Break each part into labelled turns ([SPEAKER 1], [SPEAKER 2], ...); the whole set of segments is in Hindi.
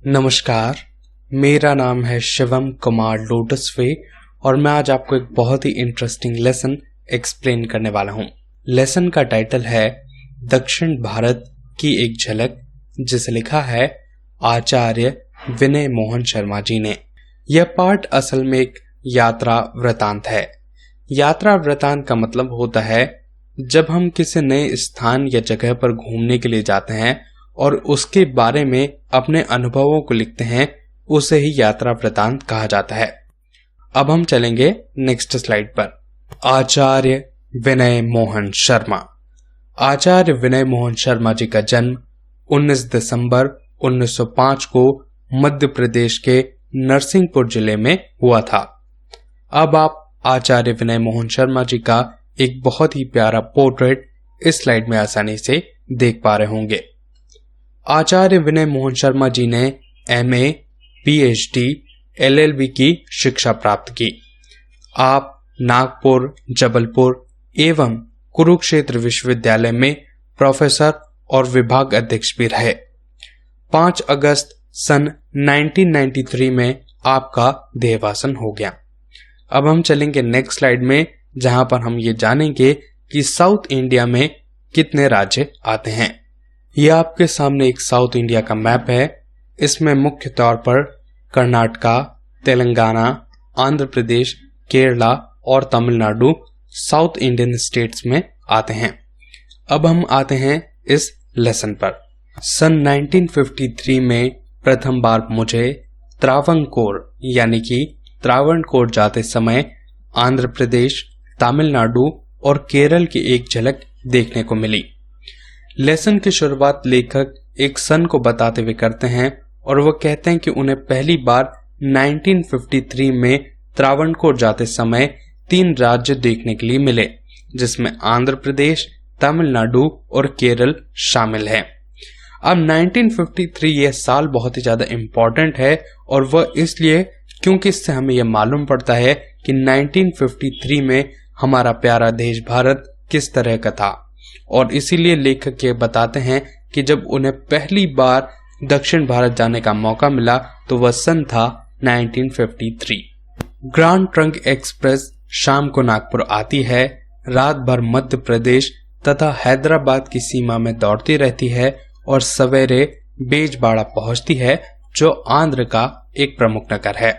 [SPEAKER 1] नमस्कार, मेरा नाम है शिवम कुमार लोटसवे और मैं आज आपको एक बहुत ही इंटरेस्टिंग लेसन एक्सप्लेन करने वाला हूँ। लेसन का टाइटल है दक्षिण भारत की एक झलक, जिसे लिखा है आचार्य विनय मोहन शर्मा जी ने। यह पाठ असल में एक यात्रा वृतांत है। यात्रा वृतांत का मतलब होता है जब हम किसी नए स्थान या जगह पर घूमने के लिए जाते हैं और उसके बारे में अपने अनुभवों को लिखते हैं, उसे ही यात्रा वृतांत कहा जाता है। अब हम चलेंगे नेक्स्ट स्लाइड पर। आचार्य विनय मोहन शर्मा। आचार्य विनय मोहन शर्मा जी का जन्म 19 दिसंबर 1905 को मध्य प्रदेश के नरसिंहपुर जिले में हुआ था। अब आप आचार्य विनय मोहन शर्मा जी का एक बहुत ही प्यारा पोर्ट्रेट इस स्लाइड में आसानी से देख पा रहे होंगे। आचार्य विनय मोहन शर्मा जी ने MA, PhD, LLB की शिक्षा प्राप्त की। आप नागपुर, जबलपुर एवं कुरुक्षेत्र विश्वविद्यालय में प्रोफेसर और विभाग अध्यक्ष भी रहे। 5 अगस्त सन 1993 में आपका देहावसान हो गया। अब हम चलेंगे नेक्स्ट स्लाइड में, जहां पर हम ये जानेंगे कि साउथ इंडिया में कितने राज्य आते हैं। यह आपके सामने एक साउथ इंडिया का मैप है। इसमें मुख्य तौर पर कर्नाटका, तेलंगाना, आंध्र प्रदेश, केरला और तमिलनाडु साउथ इंडियन स्टेट्स में आते हैं। अब हम आते हैं इस लेसन पर। सन 1953 में प्रथम बार मुझे त्रावणकोर यानी कि त्रावणकोर जाते समय आंध्र प्रदेश, तमिलनाडु और केरल की एक झलक देखने को मिली। लेसन की शुरुआत लेखक एक सन को बताते हुए करते हैं और वो कहते हैं कि उन्हें पहली बार 1953 में त्रावणकोर जाते समय 3 राज्य देखने के लिए मिले, जिसमें आंध्र प्रदेश, तमिलनाडु और केरल शामिल है। अब 1953 यह साल बहुत ही ज्यादा इम्पोर्टेंट है और वह इसलिए क्योंकि इससे हमें यह मालूम पड़ता है कि 1953 में हमारा प्यारा देश भारत किस तरह का था, और इसीलिए लेखक ये बताते हैं कि जब उन्हें पहली बार दक्षिण भारत जाने का मौका मिला तो वह सन था 1953। ग्रांड ट्रंक एक्सप्रेस शाम को नागपुर आती है, रात भर मध्य प्रदेश तथा हैदराबाद की सीमा में दौड़ती रहती है और सवेरे बेजबाड़ा पहुंचती है, जो आंध्र का एक प्रमुख नगर है।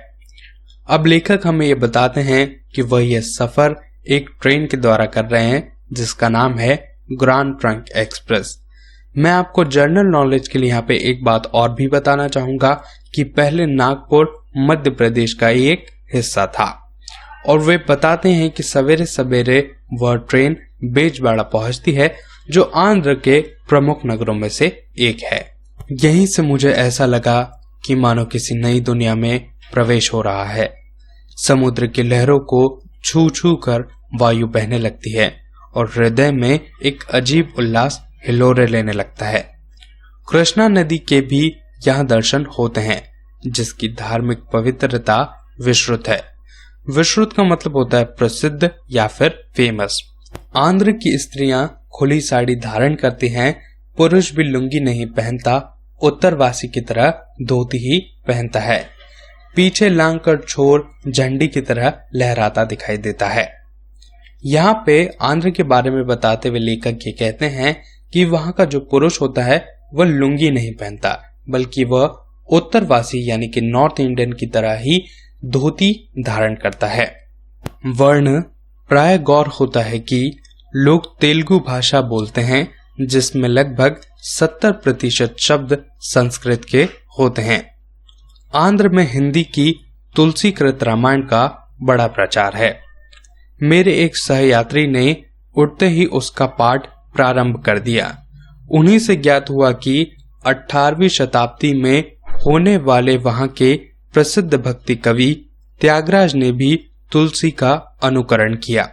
[SPEAKER 1] अब लेखक हमें ये बताते हैं कि वह यह सफर एक ट्रेन के द्वारा कर रहे हैं, जिसका नाम है ग्रांड ट्रंक एक्सप्रेस। मैं आपको जनरल नॉलेज के लिए यहाँ पे एक बात और भी बताना चाहूंगा कि पहले नागपुर मध्य प्रदेश का एक हिस्सा था, और वे बताते हैं कि सवेरे सवेरे वह ट्रेन बेजबाड़ा पहुंचती है, जो आंध्र के प्रमुख नगरों में से एक है। यहीं से मुझे ऐसा लगा कि मानो किसी नई दुनिया में प्रवेश हो रहा है। समुद्र की लहरों को छू छू कर वायु बहने लगती है और हृदय में एक अजीब उल्लास हिलोरे लेने लगता है। कृष्णा नदी के भी यहाँ दर्शन होते हैं, जिसकी धार्मिक पवित्रता विश्रुत है। विश्रुत का मतलब होता है प्रसिद्ध या फिर फेमस। आंध्र की स्त्रियां खुली साड़ी धारण करती हैं, पुरुष भी लुंगी नहीं पहनता, उत्तरवासी की तरह धोती ही पहनता है। पीछे लांग कर छोर झंडी की तरह लहराता दिखाई देता है। यहाँ पे आंध्र के बारे में बताते हुए लेखक ये कहते हैं कि वहाँ का जो पुरुष होता है वह लुंगी नहीं पहनता, बल्कि वह उत्तरवासी यानी कि नॉर्थ इंडियन की तरह ही धोती धारण करता है। वर्ण प्राय गौर होता है कि लोग तेलुगु भाषा बोलते हैं, जिसमें लगभग 70% शब्द संस्कृत के होते हैं। आंध्र में हिंदी की तुलसीकृत रामायण का बड़ा प्रचार है। मेरे एक सहयात्री ने उठते ही उसका पाठ प्रारंभ कर दिया। उन्हीं से ज्ञात हुआ कि 18वीं शताब्दी में होने वाले वहां के प्रसिद्ध भक्ति कवि त्यागराज ने भी तुलसी का अनुकरण किया।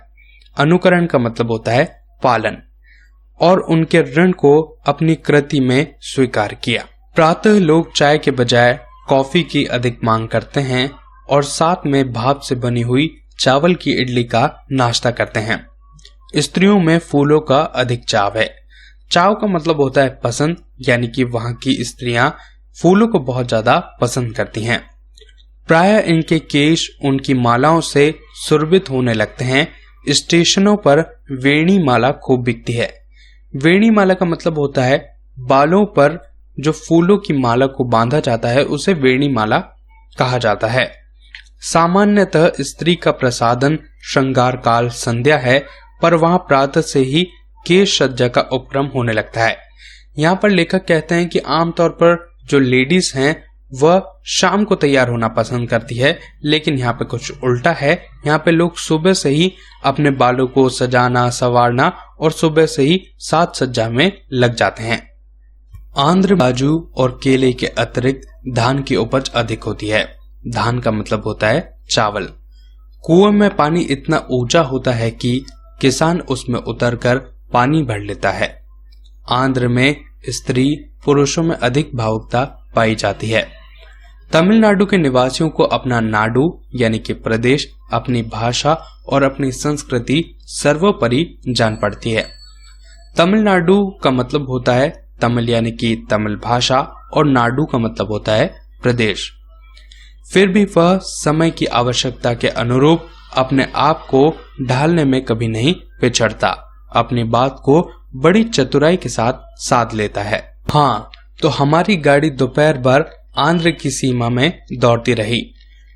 [SPEAKER 1] अनुकरण का मतलब होता है पालन, और उनके ऋण को अपनी कृति में स्वीकार किया। प्रातः लोग चाय के बजाय कॉफी की अधिक मांग करते हैं और साथ में भाप से बनी हुई चावल की इडली का नाश्ता करते हैं। स्त्रियों में फूलों का अधिक चाव है। चाव का मतलब होता है पसंद, यानी कि वहां की स्त्रियां फूलों को बहुत ज्यादा पसंद करती हैं। प्रायः इनके केश उनकी मालाओं से सुरभित होने लगते हैं। स्टेशनों पर वेणी माला खूब बिकती है। वेणी माला का मतलब होता है बालों पर जो फूलों की माला को बांधा जाता है उसे वेणी माला कहा जाता है। सामान्यतः स्त्री का प्रसाधन श्रृंगार काल संध्या है, पर वहां प्रातः से ही केश सज्जा का उपक्रम होने लगता है। यहाँ पर लेखक कहते हैं कि आमतौर पर जो लेडीज हैं वह शाम को तैयार होना पसंद करती है, लेकिन यहाँ पे कुछ उल्टा है। यहाँ पे लोग सुबह से ही अपने बालों को सजाना संवारना और सुबह से ही साज सज्जा में लग जाते हैं। आंध्र बाजू और केले के अतिरिक्त धान की उपज अधिक होती है। धान का मतलब होता है चावल। कुएं में पानी इतना ऊंचा होता है कि किसान उसमें उतरकर पानी भर लेता है। आंध्र में स्त्री पुरुषों में अधिक भावुकता पाई जाती है। तमिलनाडु के निवासियों को अपना नाडु यानी कि प्रदेश, अपनी भाषा और अपनी संस्कृति सर्वोपरि जान पड़ती है। तमिलनाडु का मतलब होता है तमिल यानी कि तमिल भाषा और नाडु का मतलब होता है प्रदेश। फिर भी वह समय की आवश्यकता के अनुरूप अपने आप को ढालने में कभी नहीं पिछड़ता, अपनी बात को बड़ी चतुराई के साथ साध लेता है। हाँ, तो हमारी गाड़ी दोपहर भर आंध्र की सीमा में दौड़ती रही।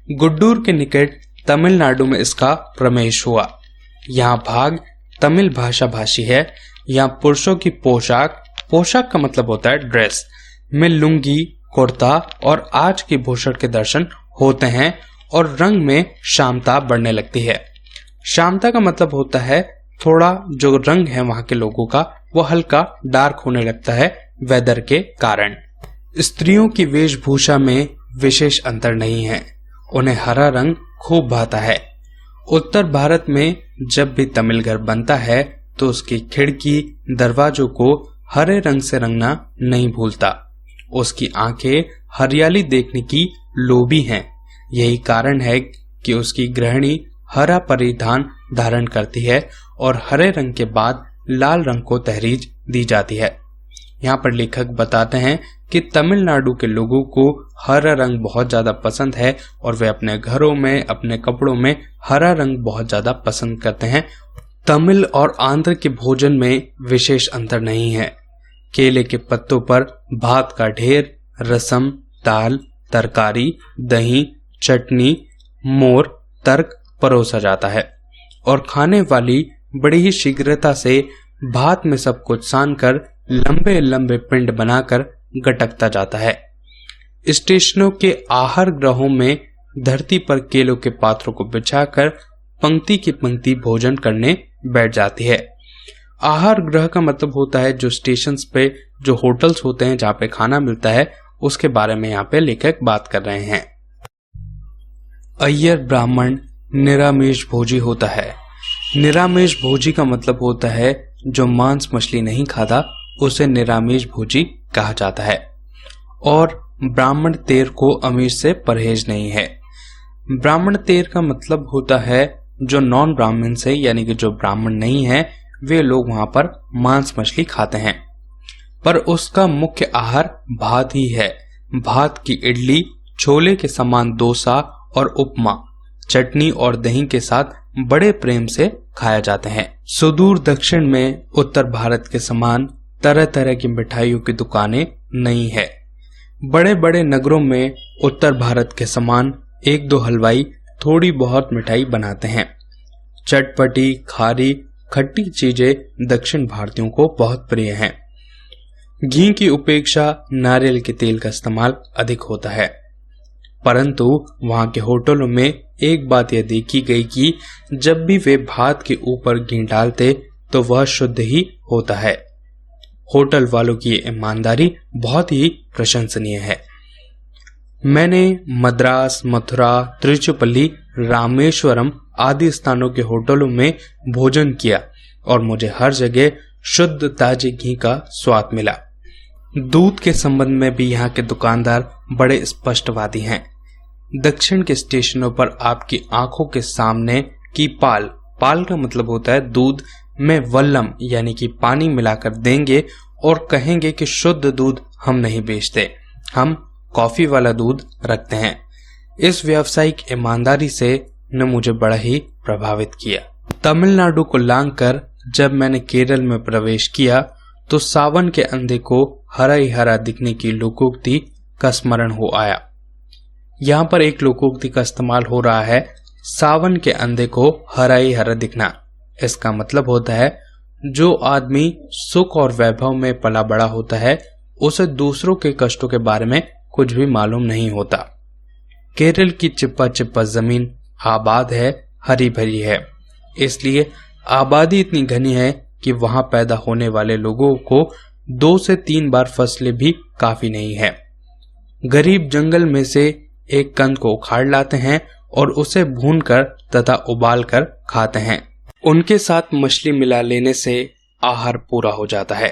[SPEAKER 1] गुड्डूर के निकट तमिलनाडु में इसका प्रवेश हुआ। यहाँ भाग तमिल भाषा भाषी है। यहाँ पुरुषों की पोशाक का मतलब होता है ड्रेस में लुंगी, कुर्ता और आज की भूषण के दर्शन होते हैं और रंग में श्यामता बढ़ने लगती है। श्यामता का मतलब होता है थोड़ा जो रंग है वहां के लोगों का वो हल्का डार्क होने लगता है वेदर के कारण। स्त्रियों की वेशभूषा में विशेष अंतर नहीं है, उन्हें हरा रंग खूब भाता है। उत्तर भारत में जब भी तमिल घर बनता है तो उसकी खिड़की दरवाजों को हरे रंग से रंगना नहीं भूलता। उसकी आंखें हरियाली देखने की लोभी हैं। यही कारण है कि उसकी गृहिणी हरा परिधान धारण करती है और हरे रंग के बाद लाल रंग को तहरीज दी जाती है। यहाँ पर लेखक बताते हैं कि तमिलनाडु के लोगों को हरा रंग बहुत ज्यादा पसंद है और वे अपने घरों में, अपने कपड़ों में हरा रंग बहुत ज्यादा पसंद करते हैं। तमिल और आंध्र के भोजन में विशेष अंतर नहीं है। केले के पत्तों पर भात का ढेर, रसम, दाल, तरकारी, दही, चटनी, मोर, तर्क परोसा जाता है और खाने वाली बड़ी ही शीघ्रता से भात में सब कुछ सानकर लंबे लंबे पिंड बनाकर गटकता जाता है। स्टेशनों के आहार गृहों में धरती पर केलों के पात्रों को बिछाकर पंक्ति की पंक्ति भोजन करने बैठ जाती है। आहार गृह का मतलब होता है जो स्टेशन पे जो होटल्स होते हैं जहाँ पे खाना मिलता है, उसके बारे में यहाँ पे लेखक बात कर रहे हैं। अय्यर ब्राह्मण निरामिष भोजी होता है। निरामिष भोजी का मतलब होता है जो मांस मछली नहीं खाता, उसे निरामिष भोजी कहा जाता है। और ब्राह्मण तेर को आमिष से परहेज नहीं है। ब्राह्मण तेर का मतलब होता है जो नॉन ब्राह्मण से यानी कि जो ब्राह्मण नहीं है वे लोग वहां पर मांस मछली खाते हैं, पर उसका मुख्य आहार भात ही है। भात की इडली, छोले के समान डोसा और उपमा चटनी और दही के साथ बड़े प्रेम से खाया जाते हैं। सुदूर दक्षिण में उत्तर भारत के समान तरह तरह की मिठाइयों की दुकानें नहीं है। बड़े बड़े नगरों में उत्तर भारत के समान एक दो हलवाई थोड़ी बहुत मिठाई बनाते हैं। चटपटी, खारी, खट्टी चीजें दक्षिण भारतीयों को बहुत प्रिय हैं। घी की उपेक्षा नारियल के तेल का इस्तेमाल अधिक होता है, परंतु वहां के होटलों में एक बात यह देखी गई कि जब भी वे भात के ऊपर घी डालते तो वह शुद्ध ही होता है। होटल वालों की ईमानदारी बहुत ही प्रशंसनीय है। मैंने मद्रास, मथुरा, तिरुचिरापल्ली, रामेश्वरम आदि स्थानों के होटलों में भोजन किया और मुझे हर जगह शुद्ध ताजे घी का स्वाद मिला। दूध के संबंध में भी यहाँ के दुकानदार बड़े स्पष्टवादी हैं। दक्षिण के स्टेशनों पर आपकी आंखों के सामने की पाल का मतलब होता है दूध में वल्लम यानी कि पानी मिलाकर देंगे और कहेंगे कि शुद्ध दूध हम नहीं बेचते, हम कॉफी वाला दूध रखते हैं। इस व्यावसायिक ईमानदारी से ने मुझे बड़ा ही प्रभावित किया। तमिलनाडु को लांघकर जब मैंने केरल में प्रवेश किया तो सावन के अंधे को हरा ही हरा दिखने की लोकोक्ति का स्मरण हो आया। यहाँ पर एक लोकोक्ति का इस्तेमाल हो रहा है, सावन के अंधे को हरा ही हरा दिखना। इसका मतलब होता है जो आदमी सुख और वैभव में पला बड़ा होता है उसे दूसरों के कष्टों के बारे में कुछ भी मालूम नहीं होता। केरल की चिप्पा चिप्पा जमीन आबाद है, हरी भरी है, इसलिए आबादी इतनी घनी है कि वहां पैदा होने वाले लोगों को 2 से 3 बार फसलें भी काफी नहीं है। गरीब जंगल में से एक कंद को उखाड़ लाते हैं और उसे भूनकर तथा उबालकर खाते हैं। उनके साथ मछली मिला लेने से आहार पूरा हो जाता है।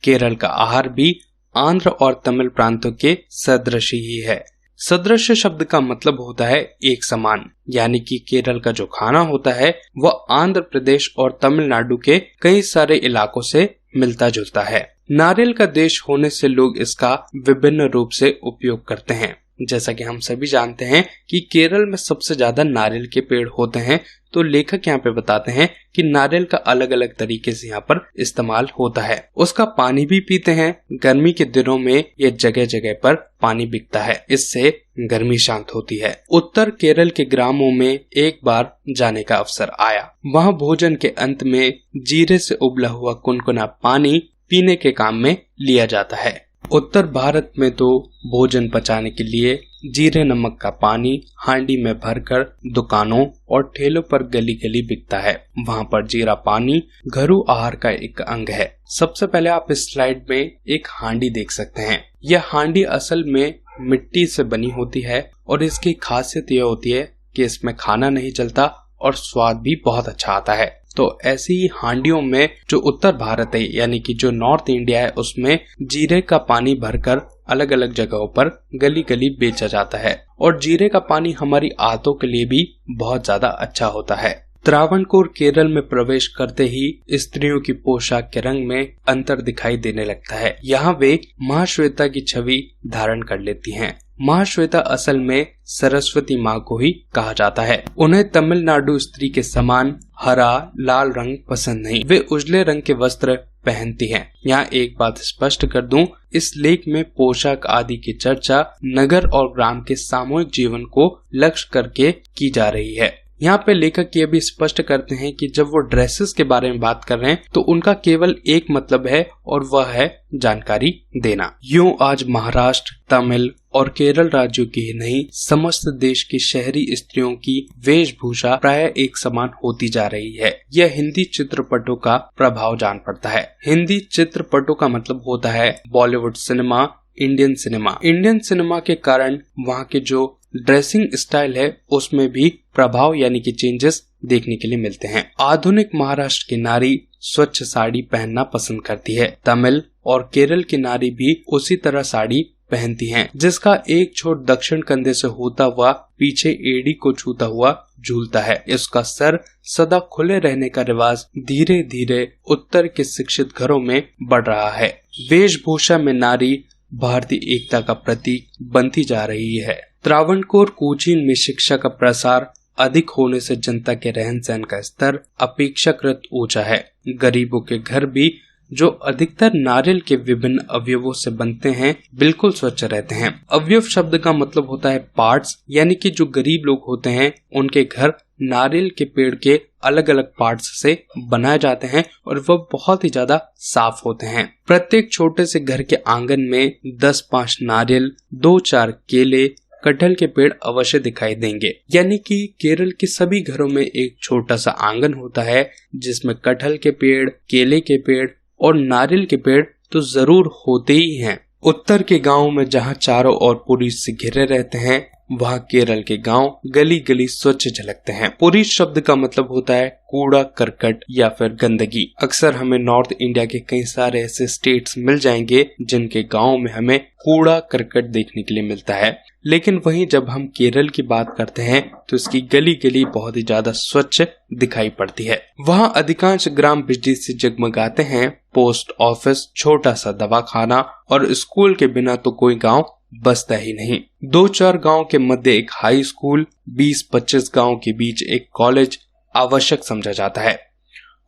[SPEAKER 1] केरल का आहार भी आंध्र और तमिल प्रांतों के सदृश ही है। सदृश शब्द का मतलब होता है एक समान, यानी कि केरल का जो खाना होता है वह आंध्र प्रदेश और तमिलनाडु के कई सारे इलाकों से मिलता जुलता है। नारियल का देश होने से लोग इसका विभिन्न रूप से उपयोग करते हैं। जैसा कि हम सभी जानते हैं कि केरल में सबसे ज्यादा नारियल के पेड़ होते हैं, तो लेखक यहाँ पे बताते हैं कि नारियल का अलग अलग तरीके से यहाँ पर इस्तेमाल होता है। उसका पानी भी पीते हैं। गर्मी के दिनों में यह जगह जगह पर पानी बिकता है, इससे गर्मी शांत होती है। उत्तर केरल के ग्रामों में एक बार जाने का अवसर आया। वहाँ भोजन के अंत में जीरे से उबला हुआ कुनकुना पानी पीने के काम में लिया जाता है। उत्तर भारत में तो भोजन पचाने के लिए जीरे नमक का पानी हांडी में भरकर दुकानों और ठेलों पर गली गली बिकता है। वहाँ पर जीरा पानी घरेलू आहार का एक अंग है। सबसे पहले आप इस स्लाइड में एक हांडी देख सकते हैं। यह हांडी असल में मिट्टी से बनी होती है और इसकी खासियत यह होती है कि इसमें खाना नहीं जलता और स्वाद भी बहुत अच्छा आता है। तो ऐसी ही हांडियों में जो उत्तर भारत है यानी कि जो नॉर्थ इंडिया है उसमें जीरे का पानी भरकर अलग अलग जगहों पर गली गली बेचा जाता है और जीरे का पानी हमारी आंतों के लिए भी बहुत ज्यादा अच्छा होता है। त्रावणकोर केरल में प्रवेश करते ही स्त्रियों की पोशाक के रंग में अंतर दिखाई देने लगता है। यहाँ वे महाश्वेता की छवि धारण कर लेती हैं। महाश्वेता असल में सरस्वती माँ को ही कहा जाता है। उन्हें तमिलनाडु स्त्री के समान हरा लाल रंग पसंद नहीं, वे उजले रंग के वस्त्र पहनती हैं। यहाँ एक बात स्पष्ट कर दूं, इस लेख में पोशाक आदि की चर्चा नगर और ग्राम के सामूहिक जीवन को लक्ष्य करके की जा रही है। यहाँ पे लेखक ये भी स्पष्ट करते हैं कि जब वो ड्रेसेस के बारे में बात कर रहे हैं तो उनका केवल एक मतलब है और वह है जानकारी देना। यूं आज महाराष्ट्र, तमिल और केरल राज्यों की ही नहीं समस्त देश की शहरी स्त्रियों की वेशभूषा प्राय एक समान होती जा रही है। यह हिंदी चित्रपटों का प्रभाव जान पड़ता है। हिंदी चित्रपटों का मतलब होता है Bollywood cinema, Indian cinema. Indian cinema के कारण वहाँ के जो ड्रेसिंग स्टाइल है उसमें भी प्रभाव यानी कि चेंजेस देखने के लिए मिलते हैं। आधुनिक महाराष्ट्र की नारी स्वच्छ साड़ी पहनना पसंद करती है। तमिल और केरल की नारी भी उसी तरह साड़ी पहनती हैं, जिसका एक छोर दक्षिण कंधे से होता हुआ पीछे एड़ी को छूता हुआ झूलता है। इसका सर सदा खुले रहने का रिवाज धीरे धीरे उत्तर के शिक्षित घरों में बढ़ रहा है। वेशभूषा में नारी भारतीय एकता का प्रतीक बनती जा रही है। त्रावणकोर कोचीन में शिक्षा का प्रसार अधिक होने से जनता के रहन सहन का स्तर अपेक्षाकृत ऊंचा है। गरीबों के घर भी जो अधिकतर नारियल के विभिन्न अवयवों से बनते हैं बिल्कुल स्वच्छ रहते हैं। अवयव शब्द का मतलब होता है पार्ट्स, यानी कि जो गरीब लोग होते हैं उनके घर नारियल के पेड़ के अलग अलग पार्ट्स से बनाए जाते हैं और वह बहुत ही ज्यादा साफ होते हैं। प्रत्येक छोटे से घर के आंगन में 10-5 नारियल, 2-4 केले, कटहल के पेड़ अवश्य दिखाई देंगे। यानी कि केरल के सभी घरों में एक छोटा सा आंगन होता है जिसमें कटहल के पेड़, केले के पेड़ और नारियल के पेड़ तो जरूर होते ही हैं। उत्तर के गांव में जहां चारों ओर पुलिस से घिरे रहते हैं वहां केरल के गांव गली गली स्वच्छ झलकते हैं। पुरी शब्द का मतलब होता है कूड़ा करकट या फिर गंदगी। अक्सर हमें नॉर्थ इंडिया के कई सारे ऐसे स्टेट्स मिल जाएंगे जिनके गांव में हमें कूड़ा करकट देखने के लिए मिलता है, लेकिन वहीं जब हम केरल की बात करते हैं तो इसकी गली गली बहुत ही ज्यादा स्वच्छ दिखाई पड़ती है। वहां अधिकांश ग्राम बिजली से जगमगाते हैं। पोस्ट ऑफिस, छोटा सा दवाखाना और स्कूल के बिना तो कोई गांव बसता ही नहीं। 2-4 गांव के मध्य एक हाई स्कूल, 20-25 गांव के बीच एक कॉलेज आवश्यक समझा जाता है।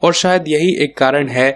[SPEAKER 1] और शायद यही एक कारण है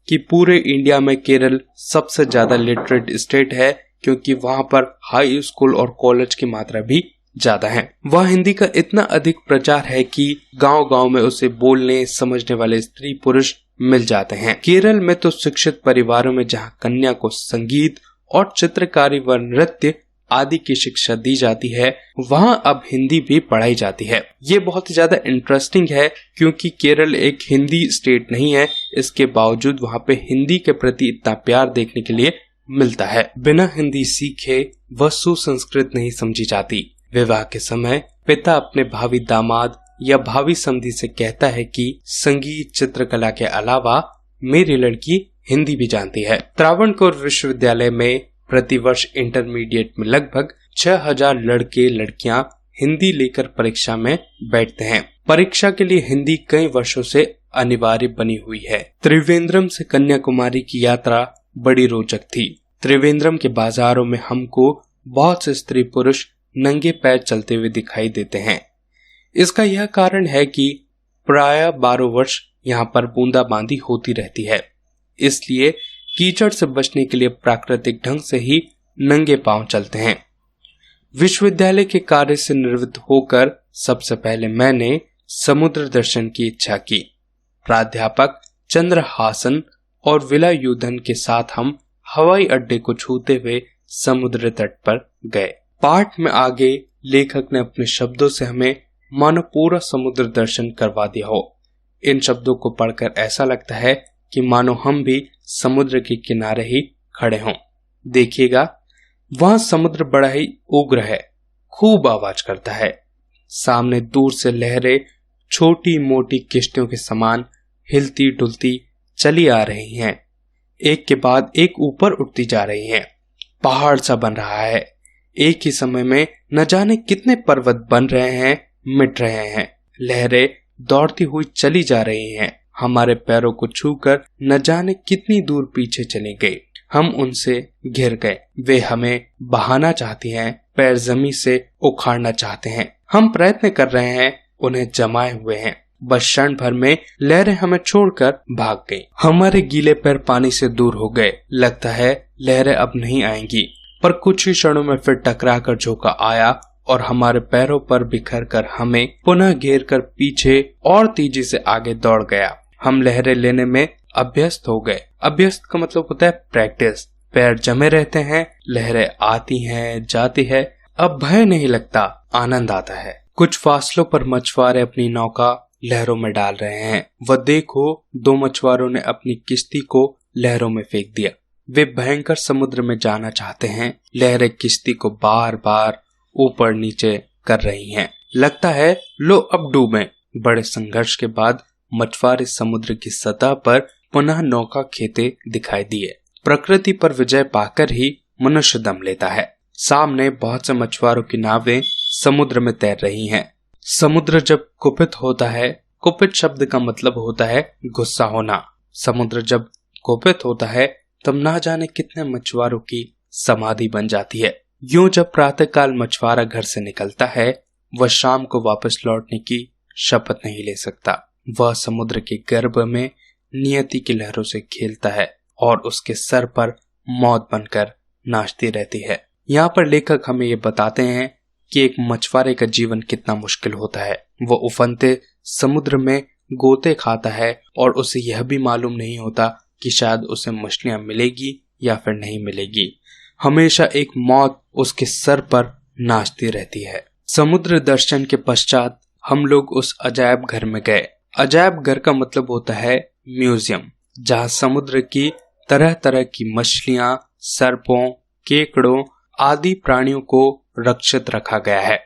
[SPEAKER 1] कि पूरे इंडिया में केरल सबसे ज्यादा लिटरेट स्टेट है, क्योंकि वहां पर हाई स्कूल और कॉलेज की मात्रा भी ज्यादा है। वह हिंदी का इतना अधिक प्रचार है कि गांव-गांव में उसे बोलने समझने वाले स्त्री पुरुष मिल जाते हैं। केरल में तो शिक्षित परिवारों में जहां कन्या को संगीत और चित्रकारी व नृत्य आदि की शिक्षा दी जाती है, वहां अब हिंदी भी पढ़ाई जाती है। ये बहुत ही ज्यादा इंटरेस्टिंग है, क्योंकि केरल एक हिंदी स्टेट नहीं है, इसके बावजूद वहां पे हिंदी के प्रति इतना प्यार देखने के लिए मिलता है। बिना हिंदी सीखे वह सुसंस्कृत नहीं समझी जाती। विवाह के समय पिता अपने भावी दामाद या भावी समधी से कहता है कि संगीत चित्रकला के अलावा मेरी लड़की हिंदी भी जानती है। त्रावणकोर विश्वविद्यालय में प्रतिवर्ष इंटरमीडिएट में लगभग 6000 लड़के लड़कियां हिंदी लेकर परीक्षा में बैठते हैं। परीक्षा के लिए हिंदी कई वर्षों से अनिवार्य बनी हुई है। त्रिवेंद्रम से कन्याकुमारी की यात्रा बड़ी रोचक थी। त्रिवेंद्रम के बाजारों में हमको बहुत से स्त्री पुरुष नंगे पैर चलते हुए दिखाई देते हैं। इसका यह कारण है कि प्राय 12 वर्ष यहाँ पर बूंदाबांदी होती रहती है, इसलिए कीचड़ से बचने के लिए प्राकृतिक ढंग से ही नंगे पांव चलते हैं। विश्वविद्यालय के कार्य से निवृत्त होकर सबसे पहले मैंने समुद्र दर्शन की इच्छा की। प्राध्यापक चंद्रहासन और विलायुधन के साथ हम हवाई अड्डे को छूते हुए समुद्र तट पर गए। पाठ में आगे लेखक ने अपने शब्दों से हमें मानो पूरा समुद्र दर्शन करवा दिया हो। इन शब्दों को पढ़कर ऐसा लगता है कि मानो हम भी समुद्र के किनारे ही खड़े हों। देखिएगा, वहां समुद्र बड़ा ही उग्र है, खूब आवाज करता है। सामने दूर से लहरें छोटी मोटी किश्तियों के समान हिलती डुलती चली आ रही हैं, एक के बाद एक ऊपर उठती जा रही हैं। पहाड़ सा बन रहा है। एक ही समय में न जाने कितने पर्वत बन रहे हैं, मिट रहे हैं। लहरें दौड़ती हुई चली जा रही हैं। हमारे पैरों को छूकर न जाने कितनी दूर पीछे चली गई। हम उनसे घिर गए। वे हमें बहाना चाहती हैं, पैर जमीन से उखाड़ना चाहते हैं। हम प्रयत्न कर रहे हैं, उन्हें जमाए हुए हैं। बस क्षण भर में लहरें हमें छोड़कर भाग गई। हमारे गीले पैर पानी से दूर हो गए। लगता है लहरें अब नहीं आएंगी, पर कुछ ही क्षणों में फिर टकराकर झोंका आया और हमारे पैरों पर बिखर कर हमें पुनः घेर कर पीछे और तेजी से आगे दौड़ गया। हम लहरें लेने में अभ्यस्त हो गए। अभ्यस्त का मतलब होता है प्रैक्टिस। पैर जमे रहते हैं, लहरें आती हैं जाती है। अब भय नहीं लगता, आनंद आता है। कुछ फासलों पर मछुआरे अपनी नौका लहरों में डाल रहे हैं। वह देखो, 2 मछुआरों ने अपनी किश्ती को लहरों में फेंक दिया। वे भयंकर समुद्र में जाना चाहते हैं। लहरें किश्ती को बार बार ऊपर नीचे कर रही हैं। लगता है लो अब डूबें। बड़े संघर्ष के बाद मछुआरे समुद्र की सतह पर पुनः नौका खेते दिखाई दिए। प्रकृति पर विजय पाकर ही मनुष्य दम लेता है। सामने बहुत से मछुआरों की नावें समुद्र में तैर रही हैं। समुद्र जब कुपित होता है, कुपित शब्द का मतलब होता है गुस्सा होना। समुद्र जब कुपित होता है तब ना जाने कितने मछुआरों की समाधि बन जाती है। यूं जब प्रातःकाल मछुआरा घर से निकलता है, वह शाम को वापस लौटने की शपथ नहीं ले सकता। वह समुद्र के गर्भ में नियति की लहरों से खेलता है और उसके सर पर मौत बनकर नाचती रहती है। यहाँ पर लेखक हमें ये बताते हैं कि एक मछुआरे का जीवन कितना मुश्किल होता है। वो उफनते समुद्र में गोते खाता है और उसे यह भी मालूम नहीं होता कि शायद उसे मछलियां मिलेगी या फिर नहीं मिलेगी। हमेशा एक मौत उसके सर पर नाचती रहती है। समुद्र दर्शन के पश्चात हम लोग उस अजायब घर में गए। अजायब घर का मतलब होता है म्यूजियम, जहाँ समुद्र की तरह तरह की मछलियां, सर्पों, केकड़ों आदि प्राणियों को रक्षित रखा गया है।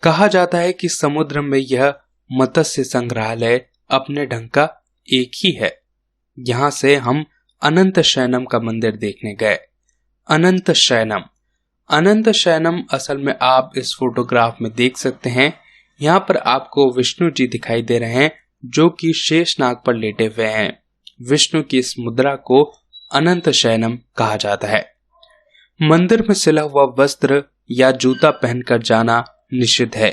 [SPEAKER 1] कहा जाता है कि समुद्र में यह मत्स्य संग्रहालय अपने ढंग का एक ही है। यहाँ से हम अनंत शयनम का मंदिर देखने गए। अनंत शयनम, अनंत शयनम असल में आप इस फोटोग्राफ में देख सकते हैं। यहाँ पर आपको विष्णु जी दिखाई दे रहे हैं जो कि शेषनाग पर लेटे हुए हैं। विष्णु की इस मुद्रा को अनंत शयनम कहा जाता है। मंदिर में सिला हुआ वस्त्र या जूता पहनकर जाना निषिद्ध है।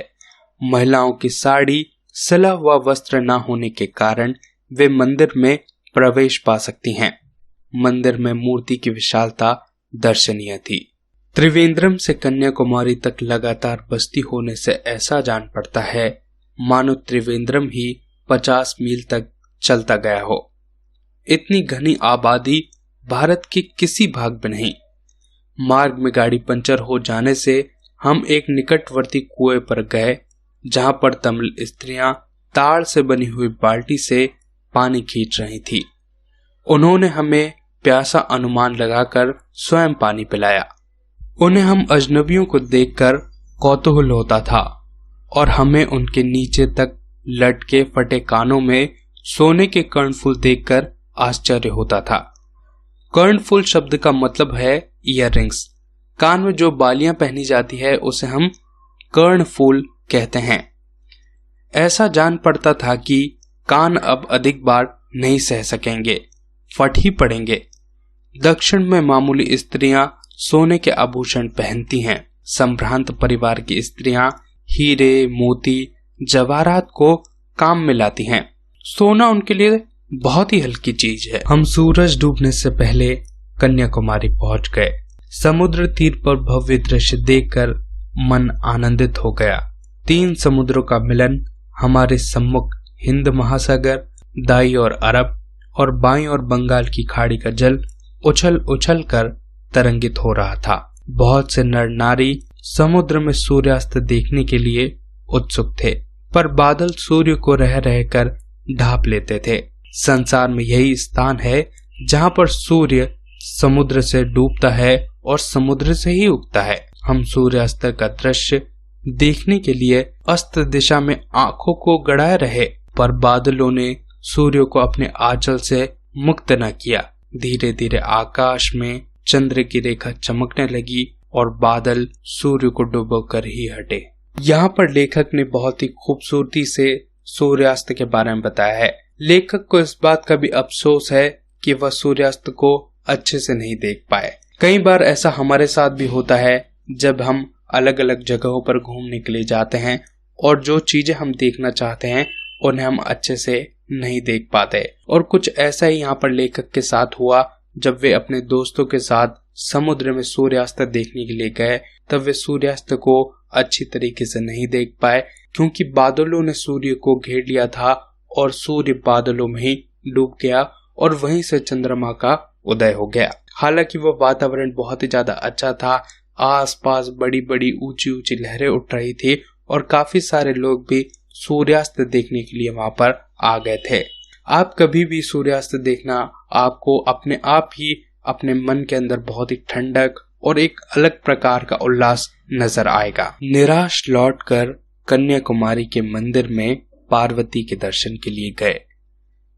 [SPEAKER 1] महिलाओं की साड़ी, सिला हुआ वस्त्र न होने के कारण वे मंदिर में प्रवेश पा सकती हैं। मंदिर में मूर्ति की विशालता दर्शनीय थी। त्रिवेंद्रम से कन्याकुमारी तक लगातार बस्ती होने से ऐसा जान पड़ता है मानो त्रिवेंद्रम ही 50 मील तक चलता गया हो। इतनी घनी आबादी भारत के किसी भाग में नहीं। मार्ग में गाड़ी पंचर हो जाने से हम एक निकटवर्ती कुएं पर गए, जहां पर तमिल स्त्रियां ताड़ से बनी हुई बाल्टी से पानी खींच रही थी। उन्होंने हमें प्यासा अनुमान लगाकर स्वयं पानी पिलाया। उन्हें हम अजनबियों को देखकर कौतूहल होता था और हमें उनके नीचे तक लटके फटे कानों में सोने के कर्णफूल देखकर आश्चर्य होता था। कर्णफूल शब्द का मतलब है ईयररिंग्स। कान में जो बालियां पहनी जाती है उसे हम कर्णफूल कहते हैं। ऐसा जान पड़ता था कि कान अब अधिक बार नहीं सह सकेंगे, फट ही पड़ेंगे। दक्षिण में मामूली स्त्रियां सोने के आभूषण पहनती हैं। संभ्रांत परिवार की स्त्रियां हीरे, मोती, जवाहरात को काम में लाती हैं। सोना उनके लिए बहुत ही हल्की चीज है। हम सूरज डूबने से पहले कन्याकुमारी पहुंच गए। समुद्र तीर पर भव्य दृश्य देखकर मन आनंदित हो गया। 3 समुद्रों का मिलन हमारे सम्मुख हिंद महासागर, दाईं ओर अरब और बाईं ओर बंगाल की खाड़ी का जल उछल उछल कर तरंगित हो रहा था। बहुत से नर नारी समुद्र में सूर्यास्त देखने के लिए उत्सुक थे, पर बादल सूर्य को रह रहकर ढांप लेते थे। संसार में यही स्थान है जहां पर सूर्य समुद्र से डूबता है और समुद्र से ही उगता है। हम सूर्यास्त का दृश्य देखने के लिए अस्त दिशा में आंखों को गड़ाए रहे, पर बादलों ने सूर्य को अपने आंचल से मुक्त न किया। धीरे धीरे आकाश में चंद्र की रेखा चमकने लगी और बादल सूर्य को डुबोकर ही हटे। यहाँ पर लेखक ने बहुत ही खूबसूरती से सूर्यास्त के बारे में बताया है। लेखक को इस बात का भी अफसोस है कि वह सूर्यास्त को अच्छे से नहीं देख पाए। कई बार ऐसा हमारे साथ भी होता है जब हम अलग अलग जगहों पर घूमने के लिए जाते हैं और जो चीजें हम देखना चाहते हैं उन्हें हम अच्छे से नहीं देख पाते। और कुछ ऐसा ही यहाँ पर लेखक के साथ हुआ जब वे अपने दोस्तों के साथ समुद्र में सूर्यास्त देखने के लिए गए। तब वे सूर्यास्त को अच्छी तरीके से नहीं देख पाए क्योंकि बादलों ने सूर्य को घेर लिया था और सूर्य बादलों में ही डूब गया और वहीं से चंद्रमा का उदय हो गया। हालांकि वह वातावरण बहुत ही ज्यादा अच्छा था। आसपास बड़ी बड़ी ऊंची ऊंची लहरें उठ रही थी और काफी सारे लोग भी सूर्यास्त देखने के लिए वहां पर आ गए थे। आप कभी भी सूर्यास्त देखना आपको अपने आप ही अपने मन के अंदर बहुत ही ठंडक और एक अलग प्रकार का उल्लास नजर आएगा। निराश लौटकर कन्याकुमारी के मंदिर में पार्वती के दर्शन के लिए गए।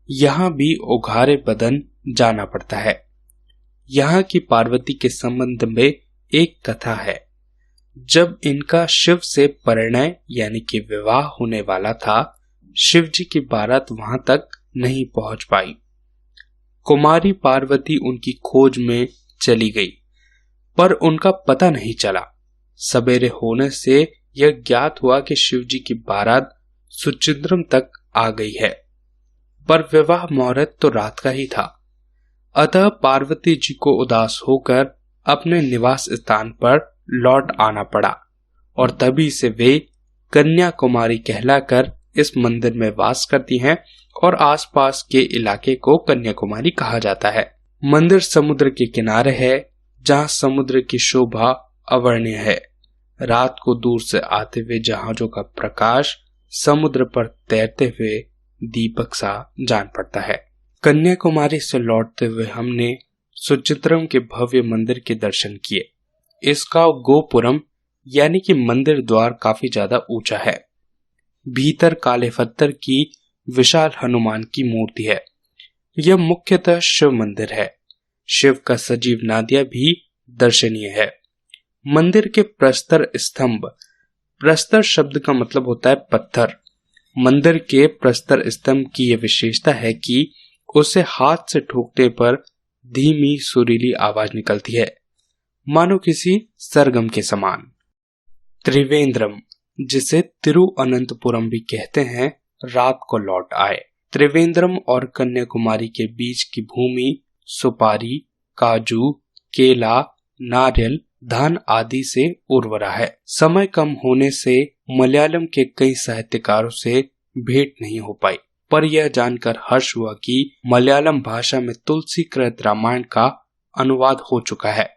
[SPEAKER 1] यहाँ भी उघारे बदन जाना पड़ता है। यहाँ की पार्वती के संबंध में एक कथा है। जब इनका शिव से परिणय यानी कि विवाह होने वाला था, शिव जी की बारात वहां तक नहीं पहुंच पाई। कुमारी पार्वती उनकी खोज में चली गई, पर उनका पता नहीं चला। सवेरे होने से यह ज्ञात हुआ कि शिव जी की बारात सुचिंद्रम तक आ गई है, पर विवाह मुहूर्त तो रात का ही था। अतः पार्वती जी को उदास होकर अपने निवास स्थान पर लौट आना पड़ा और तभी से वे कन्याकुमारी कहलाकर इस मंदिर में वास करती हैं और आसपास के इलाके को कन्याकुमारी कहा जाता है। मंदिर समुद्र के किनारे है जहां समुद्र की शोभा अवर्णीय है। रात को दूर से आते हुए जहाजों का प्रकाश समुद्र पर तैरते हुए दीपक सा जान पड़ता है। कन्याकुमारी से लौटते हुए हमने सुचित्रम के भव्य मंदिर के दर्शन किए। इसका गोपुरम यानी कि मंदिर द्वार काफी ज्यादा ऊंचा है। भीतर काले पत्थर की विशाल हनुमान की मूर्ति है। यह मुख्यतः शिव मंदिर है। शिव का सजीव नादिया भी दर्शनीय है। मंदिर के प्रस्तर स्तंभ, प्रस्तर शब्द का मतलब होता है पत्थर। मंदिर के प्रस्तर स्तंभ की यह विशेषता है कि उसे हाथ से ठोकने पर धीमी सुरीली आवाज निकलती है। मानो किसी सरगम के समान। त्रिवेंद्रम, जिसे तिरुअनंतपुरम भी कहते हैं, रात को लौट आए। त्रिवेंद्रम और कन्याकुमारी के बीच की भूमि सुपारी, काजू, केला, नारियल, धान आदि से उर्वरा है। समय कम होने से मलयालम के कई साहित्यकारों से भेंट नहीं हो पाई, पर यह जानकर हर्ष हुआ कि मलयालम भाषा में तुलसीकृत रामायण का अनुवाद हो चुका है।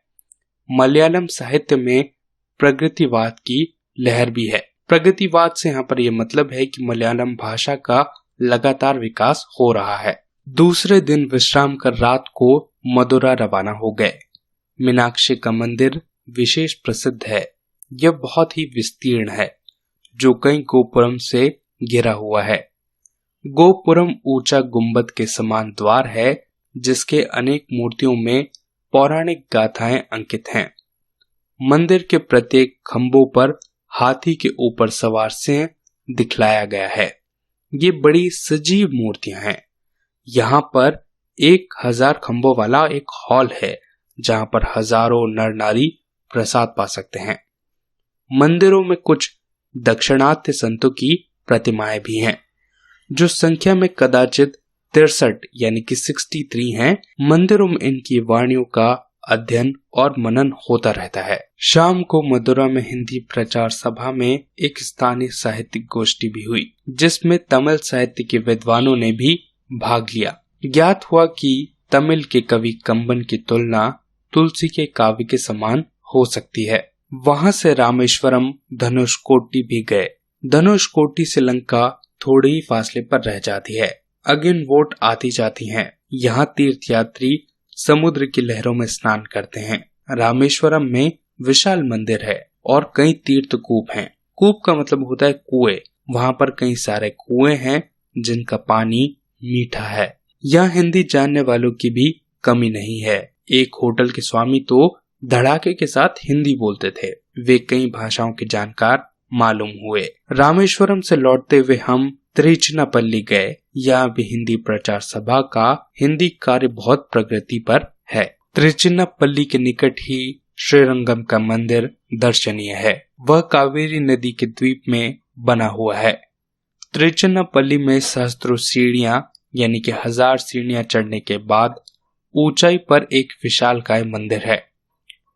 [SPEAKER 1] मलयालम साहित्य में प्रगतिवाद की लहर भी है। प्रगतिवाद से यहाँ पर यह मतलब है कि मलयालम भाषा का लगातार विकास हो रहा है। दूसरे दिन विश्राम कर रात को मदुरा रवाना हो गए। मीनाक्षी का मंदिर विशेष प्रसिद्ध है। यह बहुत ही विस्तीर्ण है, जो कई गोपुरम से घिरा हुआ है। गोपुरम ऊंचा गुंबद के समान द्वार है, जिसके अनेक मूर्तियों में पौराणिक गाथाएं अंकित हैं। मंदिर के प्रत्येक खंभों पर हाथी के ऊपर सवार सिंह दिखलाया गया है। ये बड़ी सजीव मूर्तियां हैं। यहाँ पर 1000 खंभों वाला एक हॉल है, जहाँ पर हजारों नर नारी प्रसाद पा सकते हैं। मंदिरों में कुछ दक्षिणात्य संतों की प्रतिमाएं भी हैं, जो संख्या में कदाचित 63 यानी कि 63 हैं। मंदिरों में इनकी वाणियों का अध्ययन और मनन होता रहता है। शाम को मदुरा में हिंदी प्रचार सभा में एक स्थानीय साहित्यिक गोष्ठी भी हुई, जिसमें तमिल साहित्य के विद्वानों ने भी भाग लिया। ज्ञात हुआ कि तमिल के कवि कंबन की तुलना तुलसी के काव्य के समान हो सकती है। वहां से रामेश्वरम धनुषकोटी भी गए। धनुषकोटी से लंका थोड़े ही फासले पर रह जाती है। अगिन वोट आती जाती हैं। यहाँ तीर्थयात्री समुद्र की लहरों में स्नान करते हैं। रामेश्वरम में विशाल मंदिर है और कई तीर्थ कूप हैं। कूप का मतलब होता है कुएं। वहाँ पर कई सारे कुएं हैं जिनका पानी मीठा है। यहाँ हिंदी जानने वालों की भी कमी नहीं है। एक होटल के स्वामी तो धड़ाके के साथ हिंदी बोलते थे। वे कई भाषाओं के जानकार मालूम हुए। रामेश्वरम से लौटते हुए हम त्रिचिनापल्ली गए। यहाँ भी हिंदी प्रचार सभा का हिंदी कार्य बहुत प्रगति पर है। त्रिचिनापल्ली के निकट ही श्रीरंगम का मंदिर दर्शनीय है। वह कावेरी नदी के द्वीप में बना हुआ है। त्रिचिनापल्ली में सहस्त्रों सीढ़ियां यानी कि 1000 सीढ़ियां चढ़ने के बाद ऊंचाई पर एक विशालकाय मंदिर है।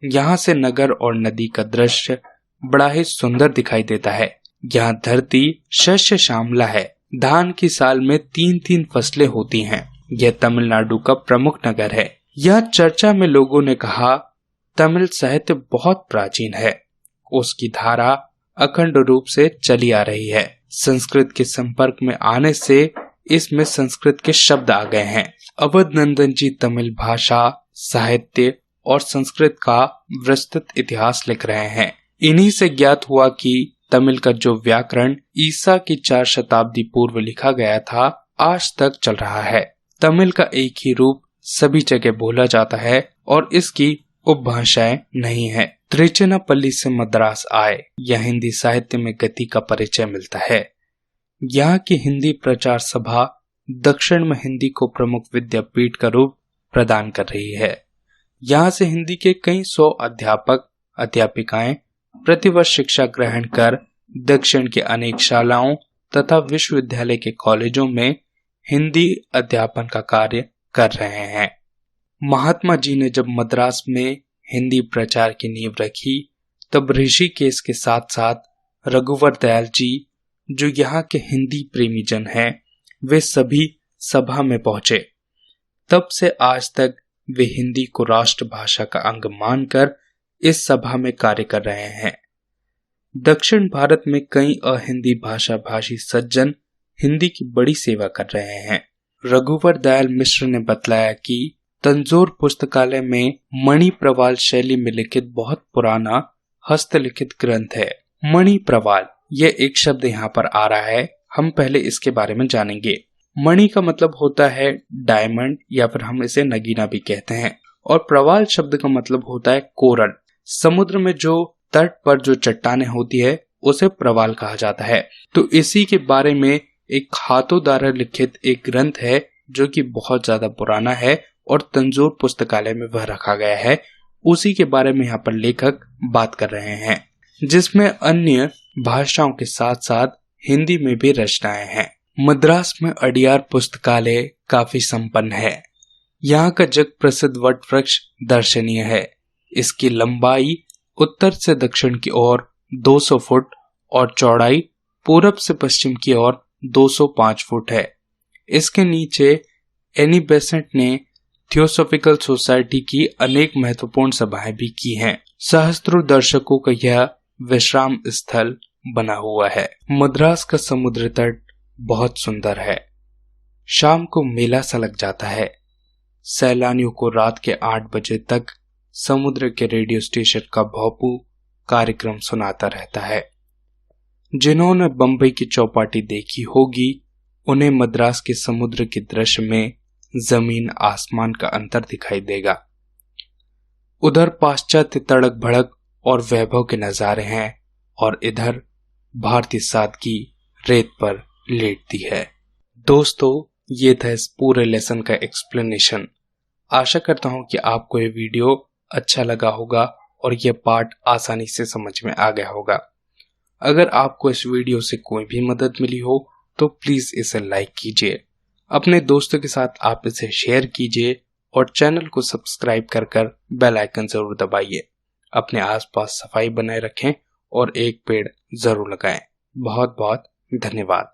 [SPEAKER 1] यहाँ से नगर और नदी का दृश्य बड़ा ही सुंदर दिखाई देता है। यहाँ धरती शस्य श्यामला है। धान की साल में 3-3 फसलें होती हैं। यह तमिलनाडु का प्रमुख नगर है। यह चर्चा में लोगों ने कहा, तमिल साहित्य बहुत प्राचीन है। उसकी धारा अखंड रूप से चली आ रही है। संस्कृत के संपर्क में आने से इसमें संस्कृत के शब्द आ गए हैं। अवध नंदन जी तमिल भाषा, साहित्य और संस्कृत का विस्तृत इतिहास लिख रहे हैं। इन्हीं से ज्ञात हुआ कि तमिल का जो व्याकरण ईसा की 4 शताब्दी पूर्व लिखा गया था, आज तक चल रहा है। तमिल का एक ही रूप सभी जगह बोला जाता है और इसकी उपभाषाएं नहीं है। त्रिचिनापल्ली से मद्रास आए। यह हिंदी साहित्य में गति का परिचय मिलता है। यहाँ की हिंदी प्रचार सभा दक्षिण में हिंदी को प्रमुख विद्यापीठ का रूप प्रदान कर रही है। यहाँ से हिंदी के कई 100 अध्यापक अध्यापिकाएं प्रतिवर्ष शिक्षा ग्रहण कर दक्षिण के अनेक शालाओं तथा विश्वविद्यालय के कॉलेजों में हिंदी अध्यापन का कार्य कर रहे हैं। महात्मा जी ने जब मद्रास में हिंदी प्रचार की नींव रखी, तब ऋषिकेश के साथ साथ रघुवर दयाल जी, जो यहाँ के हिंदी प्रेमी जन हैं, वे सभी सभा में पहुंचे। तब से आज तक वे हिंदी को राष्ट्रभाषा का अंग मानकर इस सभा में कार्य कर रहे हैं। दक्षिण भारत में कई अहिंदी भाषा भाषी सज्जन हिंदी की बड़ी सेवा कर रहे हैं। रघुवर दयाल मिश्र ने बतलाया कि तंजौर पुस्तकालय में मणि प्रवाल शैली में लिखित बहुत पुराना हस्तलिखित ग्रंथ है। मणि प्रवाल, यह एक शब्द यहाँ पर आ रहा है। हम पहले इसके बारे में जानेंगे। मणि का मतलब होता है डायमंड, या फिर हम इसे नगीना भी कहते हैं, और प्रवाल शब्द का मतलब होता है कोरल। समुद्र में जो तट पर जो चट्टानें होती है उसे प्रवाल कहा जाता है। तो इसी के बारे में एक हाथों द्वारा लिखित एक ग्रंथ है, जो कि बहुत ज्यादा पुराना है और तंजौर पुस्तकालय में वह रखा गया है। उसी के बारे में यहाँ पर लेखक बात कर रहे हैं, जिसमें अन्य भाषाओं के साथ साथ हिंदी में भी रचनाएं हैं। मद्रास में अडियार पुस्तकालय काफी संपन्न है। यहाँ का जग प्रसिद्ध वट वृक्ष दर्शनीय है। इसकी लंबाई उत्तर से दक्षिण की ओर 200 फुट और चौड़ाई पूरब से पश्चिम की ओर 205 फुट है। इसके नीचे एनी बेसेंट ने थियोसॉफिकल सोसाइटी की अनेक महत्वपूर्ण सभाएं भी की हैं। सहस्त्रों दर्शकों का यह विश्राम स्थल बना हुआ है। मद्रास का समुद्र तट बहुत सुंदर है। शाम को मेला सा लग जाता है। सैलानियों को रात के 8 बजे तक समुद्र के रेडियो स्टेशन का भोंपू कार्यक्रम सुनाता रहता है। जिन्होंने बंबई की चौपाटी देखी होगी, उन्हें मद्रास के समुद्र के दृश्य में जमीन आसमान का अंतर दिखाई देगा। उधर पाश्चात्य तड़क भड़क और वैभव के नजारे हैं और इधर भारतीय सादगी रेत पर लेटती है। दोस्तों, ये था इस पूरे लेसन का एक्सप्लेनेशन। आशा करता हूं कि आपको ये वीडियो अच्छा लगा होगा और ये पार्ट आसानी से समझ में आ गया होगा। अगर आपको इस वीडियो से कोई भी मदद मिली हो तो प्लीज इसे लाइक कीजिए, अपने दोस्तों के साथ आप इसे शेयर कीजिए और चैनल को सब्सक्राइब कर बेल आइकन जरूर दबाइए। अपने आसपास सफाई बनाए रखें और एक पेड़ जरूर लगाएं। बहुत बहुत धन्यवाद।